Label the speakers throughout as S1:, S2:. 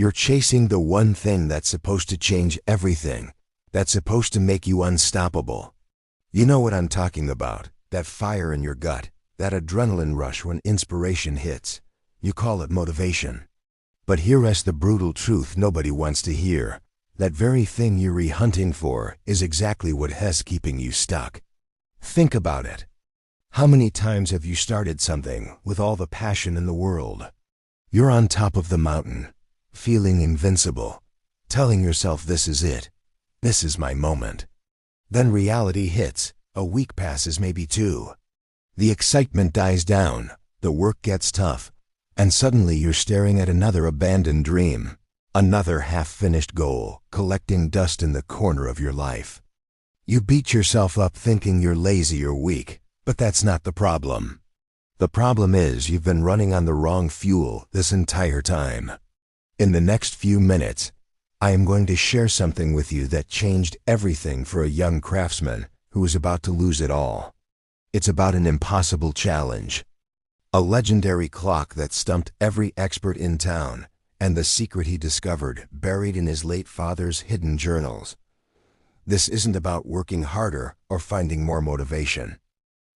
S1: You're chasing the one thing that's supposed to change everything, that's supposed to make you unstoppable. You know what I'm talking about, that fire in your gut, that adrenaline rush when inspiration hits. You call it motivation. But here's the brutal truth nobody wants to hear. That very thing you're hunting for is exactly what has keeping you stuck. Think about it. How many times have you started something with all the passion in the world? You're on top of the mountain, feeling invincible, telling yourself this is it. This is my moment. Then reality hits. A week passes, maybe two. The excitement dies down, the work gets tough, and suddenly you're staring at another abandoned dream, another half-finished goal, collecting dust in the corner of your life. You beat yourself up thinking you're lazy or weak, but that's not the problem. The problem is you've been running on the wrong fuel this entire time. In the next few minutes, I am going to share something with you that changed everything for a young craftsman who was about to lose it all. It's about an impossible challenge. A legendary clock that stumped every expert in town, and the secret he discovered buried in his late father's hidden journals. This isn't about working harder or finding more motivation.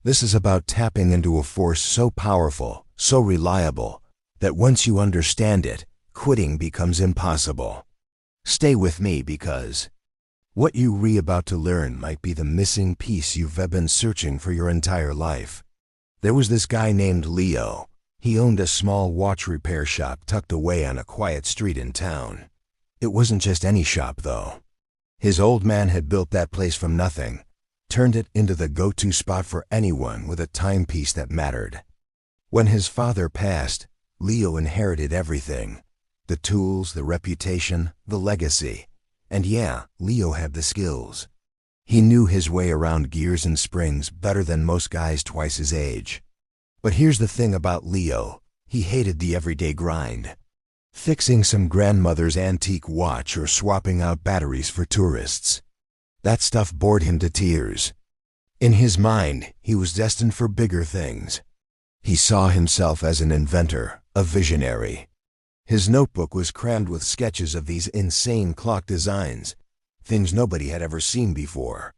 S1: This is about tapping into a force so powerful, so reliable, that once you understand it, quitting becomes impossible. Stay with me because what you're about to learn might be the missing piece you've been searching for your entire life. There was this guy named Leo. He owned a small watch repair shop tucked away on a quiet street in town. It wasn't just any shop, though. His old man had built that place from nothing, turned it into the go-to spot for anyone with a timepiece that mattered. When his father passed, Leo inherited everything. The tools, the reputation, the legacy. And yeah, Leo had the skills. He knew his way around gears and springs better than most guys twice his age. But here's the thing about Leo. He hated the everyday grind. Fixing some grandmother's antique watch or swapping out batteries for tourists. That stuff bored him to tears. In his mind, he was destined for bigger things. He saw himself as an inventor, a visionary. His notebook was crammed with sketches of these insane clock designs, things nobody had ever seen before.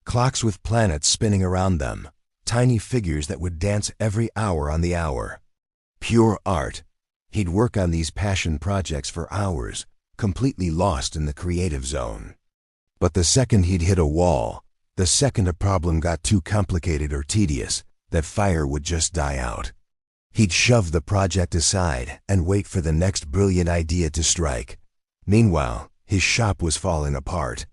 S1: Clocks with planets spinning around them, tiny figures that would dance every hour on the hour. Pure art. He'd work on these passion projects for hours, completely lost in the creative zone. But the second he'd hit a wall, the second a problem got too complicated or tedious, that fire would just die out. He'd shove the project aside and wait for the next brilliant idea to strike. Meanwhile, his shop was falling apart.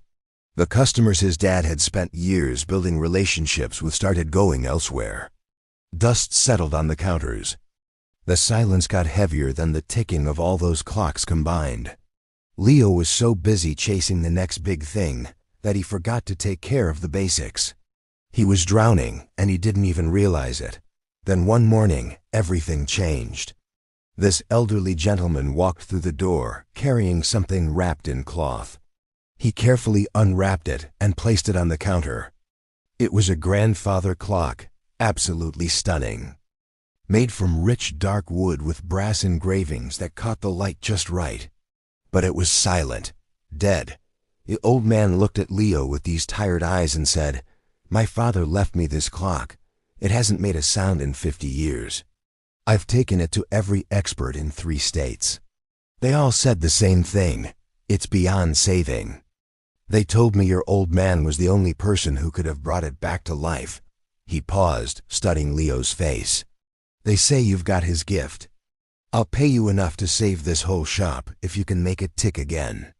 S1: The customers his dad had spent years building relationships with started going elsewhere. Dust settled on the counters. The silence got heavier than the ticking of all those clocks combined. Leo was so busy chasing the next big thing that he forgot to take care of the basics. He was drowning, and he didn't even realize it. Then one morning, everything changed. This elderly gentleman walked through the door, carrying something wrapped in cloth. He carefully unwrapped it and placed it on the counter. It was a grandfather clock, absolutely stunning. Made from rich dark wood with brass engravings that caught the light just right. But it was silent, dead. The old man looked at Leo with these tired eyes and said, "My father left me this clock. It hasn't made a sound in 50 years. I've taken it to every expert in 3 states. They all said the same thing. It's beyond saving. They told me your old man was the only person who could have brought it back to life." He paused, studying Leo's face. "They say you've got his gift. I'll pay you enough to save this whole shop if you can make it tick again."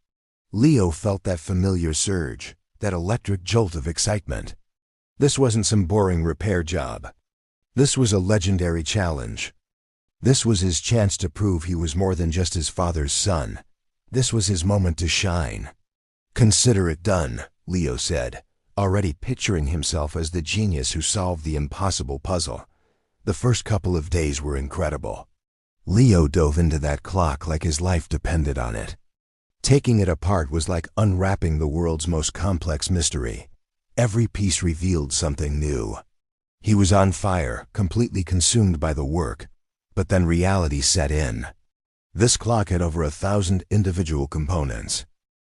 S1: Leo felt that familiar surge, that electric jolt of excitement. This wasn't some boring repair job. This was a legendary challenge. This was his chance to prove he was more than just his father's son. This was his moment to shine. "Consider it done," Leo said, already picturing himself as the genius who solved the impossible puzzle. The first couple of days were incredible. Leo dove into that clock like his life depended on it. Taking it apart was like unwrapping the world's most complex mystery. Every piece revealed something new. He was on fire, completely consumed by the work. But then reality set in. This clock had over 1,000 individual components.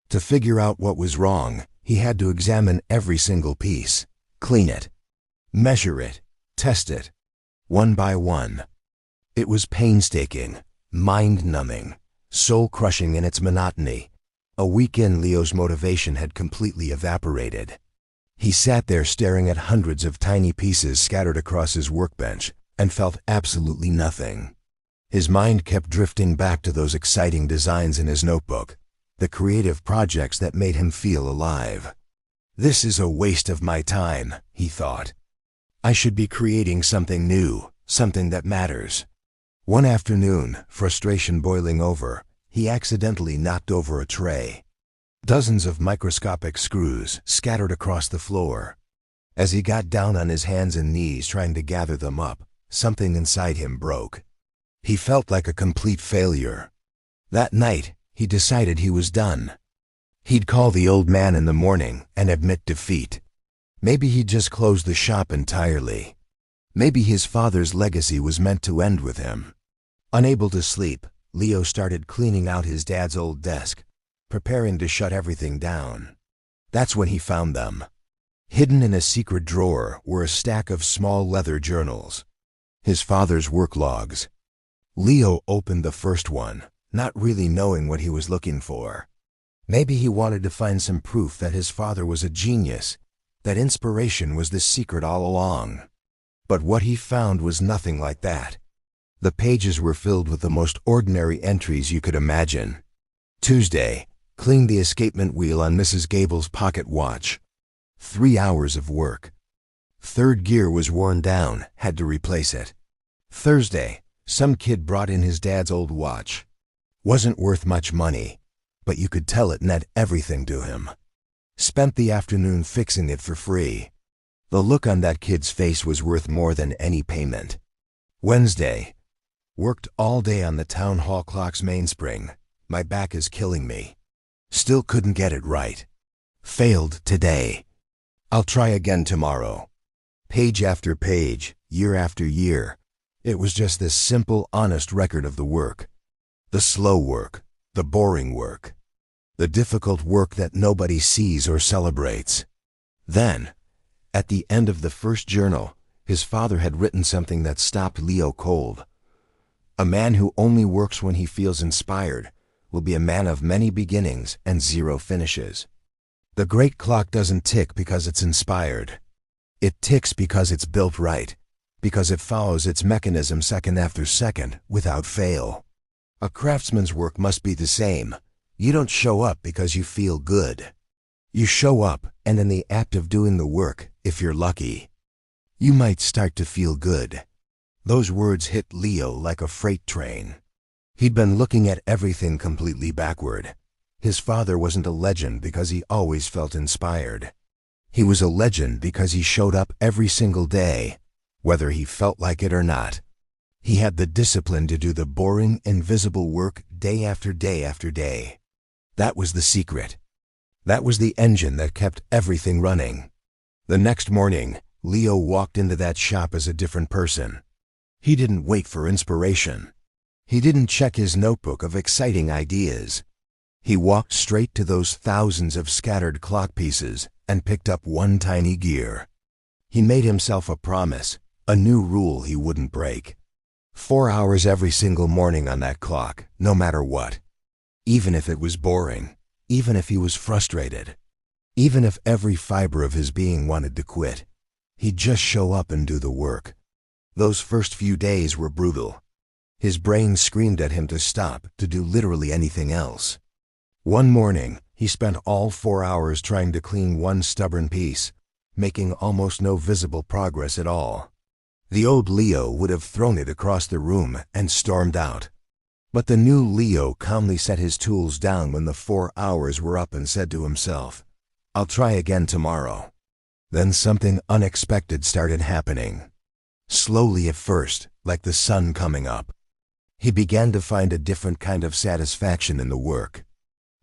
S1: To figure out what was wrong, he had to examine every single piece, clean it, measure it, test it, one by one. It was painstaking, mind-numbing, soul-crushing in its monotony. A week in, Leo's motivation had completely evaporated. He sat there staring at hundreds of tiny pieces scattered across his workbench and felt absolutely nothing. His mind kept drifting back to those exciting designs in his notebook, the creative projects that made him feel alive. This is a waste of my time, he thought. I should be creating something new, something that matters. One afternoon, frustration boiling over, he accidentally knocked over a tray. Dozens of microscopic screws scattered across the floor. As he got down on his hands and knees trying to gather them up, something inside him broke. He felt like a complete failure. That night, he decided he was done. He'd call the old man in the morning and admit defeat. Maybe he'd just close the shop entirely. Maybe his father's legacy was meant to end with him. Unable to sleep, Leo started cleaning out his dad's old desk, preparing to shut everything down. That's when he found them. Hidden in a secret drawer were a stack of small leather journals. His father's work logs. Leo opened the first one, not really knowing what he was looking for. Maybe he wanted to find some proof that his father was a genius, that inspiration was the secret all along. But what he found was nothing like that. The pages were filled with the most ordinary entries you could imagine. Tuesday, cleaned the escapement wheel on Mrs. Gable's pocket watch. 3 hours of work. Third gear was worn down, had to replace it. Thursday, some kid brought in his dad's old watch. Wasn't worth much money, but you could tell it meant everything to him. Spent the afternoon fixing it for free. The look on that kid's face was worth more than any payment. Wednesday, worked all day on the town hall clock's mainspring. My back is killing me. Still couldn't get it right. Failed today. I'll try again tomorrow. Page after page, year after year. It was just this simple, honest record of the work. The slow work, the boring work, the difficult work that nobody sees or celebrates. Then, at the end of the first journal, his father had written something that stopped Leo cold. A man who only works when he feels inspired will be a man of many beginnings and 0 finishes. The great clock doesn't tick because it's inspired. It ticks because it's built right, because it follows its mechanism second after second without fail. A craftsman's work must be the same. You don't show up because you feel good. You show up, and in the act of doing the work, if you're lucky, you might start to feel good. Those words hit Leo like a freight train. He'd been looking at everything completely backward. His father wasn't a legend because he always felt inspired. He was a legend because he showed up every single day, whether he felt like it or not. He had the discipline to do the boring, invisible work day after day after day. That was the secret. That was the engine that kept everything running. The next morning, Leo walked into that shop as a different person. He didn't wait for inspiration. He didn't check his notebook of exciting ideas. He walked straight to those thousands of scattered clock pieces and picked up one tiny gear. He made himself a promise, a new rule he wouldn't break. 4 hours every single morning on that clock, no matter what. Even if it was boring, even if he was frustrated, even if every fiber of his being wanted to quit, he'd just show up and do the work. Those first few days were brutal. His brain screamed at him to stop, to do literally anything else. One morning, he spent all 4 hours trying to clean one stubborn piece, making almost no visible progress at all. The old Leo would have thrown it across the room and stormed out. But the new Leo calmly set his tools down when the 4 hours were up and said to himself, "I'll try again tomorrow." Then something unexpected started happening. Slowly at first, like the sun coming up. He began to find a different kind of satisfaction in the work.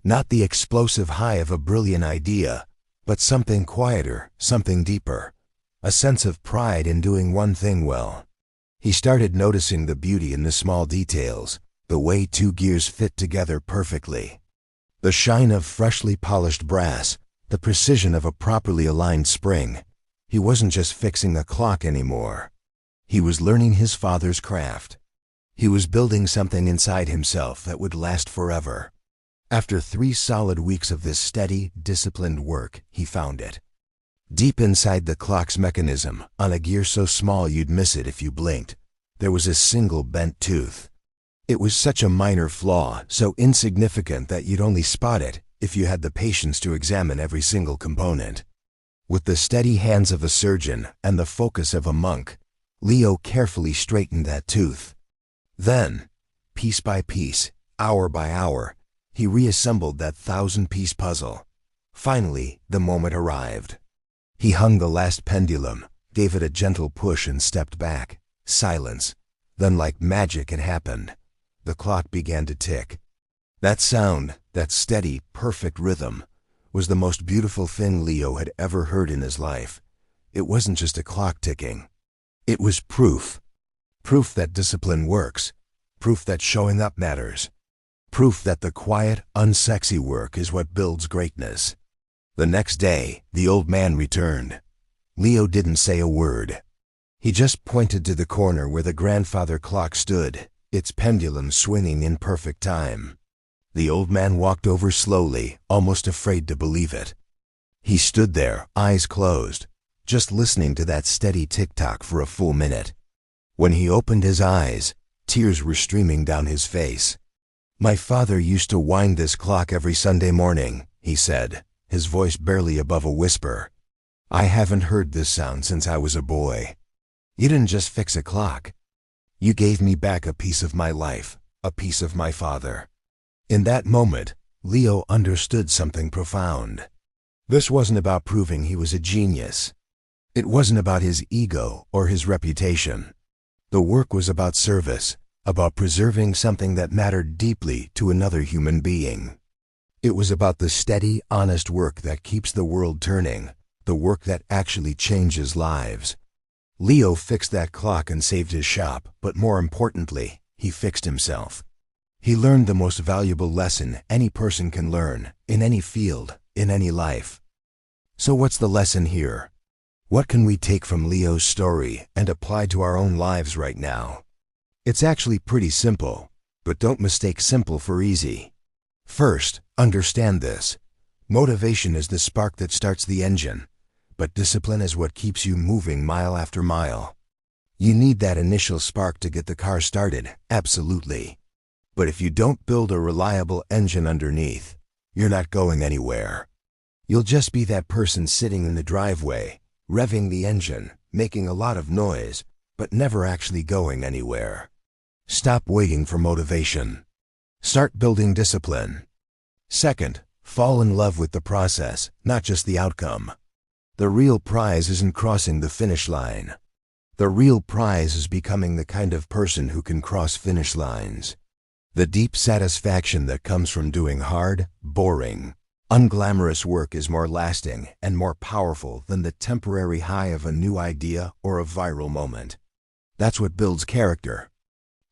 S1: Not the explosive high of a brilliant idea, but something quieter, something deeper. A sense of pride in doing one thing well. He started noticing the beauty in the small details, the way two gears fit together perfectly. The shine of freshly polished brass, the precision of a properly aligned spring. He wasn't just fixing a clock anymore. He was learning his father's craft. He was building something inside himself that would last forever. After 3 solid weeks of this steady, disciplined work, he found it. Deep inside the clock's mechanism, on a gear so small you'd miss it if you blinked, there was a single bent tooth. It was such a minor flaw, so insignificant that you'd only spot it if you had the patience to examine every single component. With the steady hands of a surgeon and the focus of a monk, Leo carefully straightened that tooth. Then, piece by piece, hour by hour, he reassembled that 1,000-piece puzzle. Finally, the moment arrived. He hung the last pendulum, gave it a gentle push and stepped back. Silence. Then, like magic, it happened. The clock began to tick. That sound, that steady, perfect rhythm, was the most beautiful thing Leo had ever heard in his life. It wasn't just a clock ticking. It was proof. Proof that discipline works. Proof that showing up matters. Proof that the quiet, unsexy work is what builds greatness. The next day, the old man returned. Leo didn't say a word. He just pointed to the corner where the grandfather clock stood, its pendulum swinging in perfect time. The old man walked over slowly, almost afraid to believe it. He stood there, eyes closed, just listening to that steady tick-tock for a full minute. When he opened his eyes, tears were streaming down his face. "My father used to wind this clock every Sunday morning," he said, his voice barely above a whisper. "I haven't heard this sound since I was a boy. You didn't just fix a clock. You gave me back a piece of my life, a piece of my father." In that moment, Leo understood something profound. This wasn't about proving he was a genius. It wasn't about his ego or his reputation. The work was about service, about preserving something that mattered deeply to another human being. It was about the steady, honest work that keeps the world turning, the work that actually changes lives. Leo fixed that clock and saved his shop, but more importantly, he fixed himself. He learned the most valuable lesson any person can learn, in any field, in any life. So what's the lesson here? What can we take from Leo's story and apply to our own lives right now? It's actually pretty simple, but don't mistake simple for easy. First, understand this. Motivation is the spark that starts the engine, but discipline is what keeps you moving mile after mile. You need that initial spark to get the car started, absolutely. But if you don't build a reliable engine underneath, you're not going anywhere. You'll just be that person sitting in the driveway, revving the engine, making a lot of noise, but never actually going anywhere. Stop waiting for motivation. Start building discipline. Second, fall in love with the process, not just the outcome. The real prize isn't crossing the finish line. The real prize is becoming the kind of person who can cross finish lines. The deep satisfaction that comes from doing hard, boring, unglamorous work is more lasting and more powerful than the temporary high of a new idea or a viral moment. That's what builds character.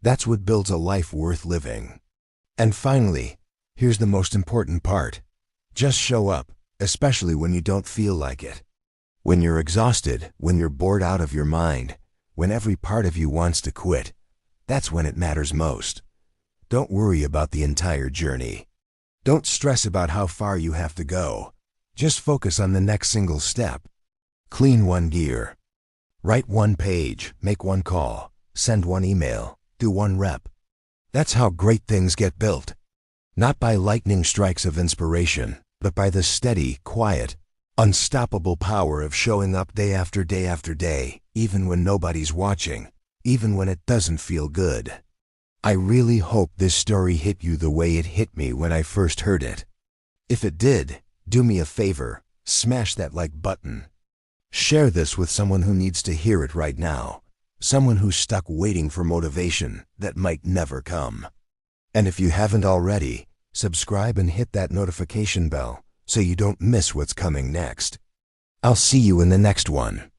S1: That's what builds a life worth living. And finally, here's the most important part. Just show up, especially when you don't feel like it. When you're exhausted, when you're bored out of your mind, when every part of you wants to quit, that's when it matters most. Don't worry about the entire journey. Don't stress about how far you have to go. Just focus on the next single step. Clean one gear. Write one page, make one call, send one email, do one rep. That's how great things get built. Not by lightning strikes of inspiration, but by the steady, quiet, unstoppable power of showing up day after day after day, even when nobody's watching, even when it doesn't feel good. I really hope this story hit you the way it hit me when I first heard it. If it did, do me a favor, smash that like button. Share this with someone who needs to hear it right now, someone who's stuck waiting for motivation that might never come. And if you haven't already, subscribe and hit that notification bell so you don't miss what's coming next. I'll see you in the next one.